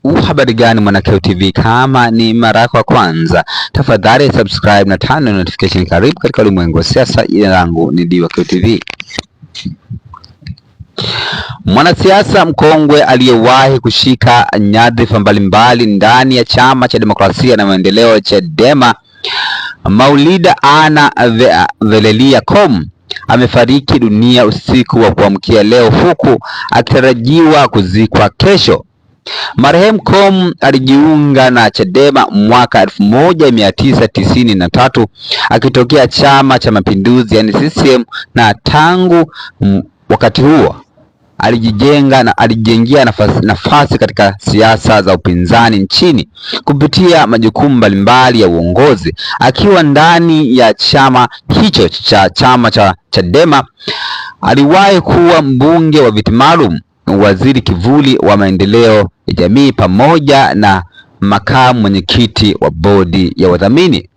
Habari gani Mwanakeo TV, kama ni mara yako ya kwanza tafadhali subscribe na turn on notification. Karibu katika ulimwengu wa siasa. Jina langu ni Diwakeo TV. Mwanasiasa mkongwe aliyewahi kushika nyadhifa mbalimbali ndani ya Chama cha Demokrasia na Maendeleo Chadema, Maulida Anna Valelia Koome amefariki dunia usiku wa kuamkia leo, huku akitarajiwa kuzikwa kesho. Marehemu Koome alijiunga na Chadema mwaka 1993 akitokea Chama cha Mapinduzi yani CCM, na tangu wakati huo alijengea nafasi katika siasa za upinzani nchini kupitia majukumu mbalimbali ya uongozi. Akiwa ndani ya chama hicho chama cha Chadema, aliwahi kuwa mbunge wa viti maalum, waziri kivuli wa maendeleo ya jamii, pamoja na makamu mwenyekiti wa bodi ya wadhamini.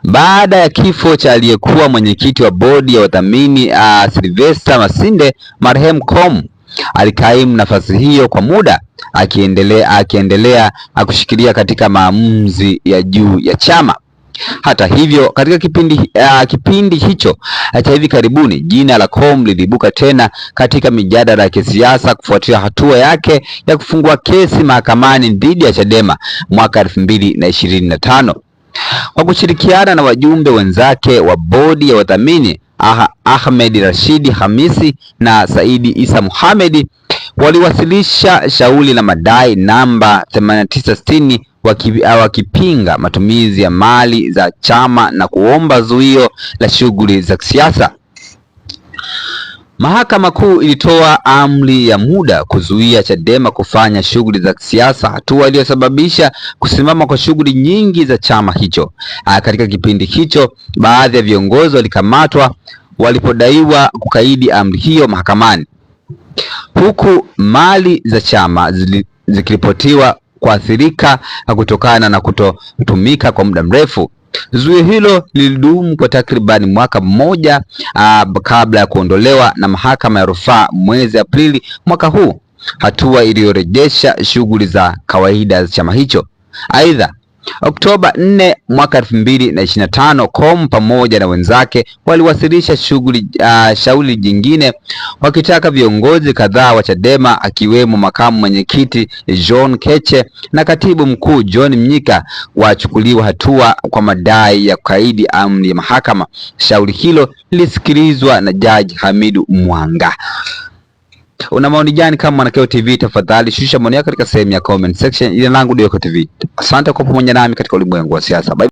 Baada ya kifo cha aliyekuwa mwenyekiti wa bodi ya wadhamini Sylvester Masinde, marehemu Koome alikaimu nafasi hiyo kwa muda, akiendelea kushikilia katika maamuzi ya juu ya chama. Hata hivyo, katika kipindi hicho cha hivi karibuni, jina la Koome liliibuka tena katika mijadala ya kisiasa kufuatia hatua yake ya kufungua kesi mahakamani dhidi ya Chadema mwaka 2025. Kwa kushirikiana na wajumbe wenzake wa bodi ya wadhamini Ahmed Rashid Hamisi na Saidi Isa Mohamed, waliwasilisha shauri la madai namba 8960 wakipinga matumizi ya mali za chama na kuomba zuio la shughuli za kisiasa. Mahakama Kuu ilitoa amri ya muda kuzuia Chadema kufanya shughuli za kisiasa, hatua iliyosababisha kusimama kwa shughuli nyingi za chama hicho. Katika kipindi hicho, baadhi ya viongozi walikamatwa walipodaiwa kukaidi amri hiyo mahakamani, huku mali za chama zikiripotiwa kuathirika kutokana na kutotumika kwa muda mrefu. Zuio hilo lilidumu kwa takribani mwaka mmoja kabla ya kuondolewa na mahakama ya rufaa mwezi Aprili mwaka huu, hatua iliyorejesha shughuli za kawaida za chama hicho. Aidha, Oktoba 4 mwaka 2025, Koome pamoja na wenzake waliwasilisha shauri jingine wakitaka viongozi kadhaa wa Chadema akiwemo makamu mwenyekiti John Heche na katibu mkuu John Mnyika wachukuliwa hatua kwa madai ya kukaidi amri ya mahakama. Shauri hilo lilisikilizwa na Jaji Hamidu Mwanga. Una maoni gani kama Mwanakeo TV? Tafadhali shusha maoni yako katika sehemu ya comment section. Jina langu Diwakeo TV. Asante kwa pamoja nami katika ulimwengu wa siasa. Bye.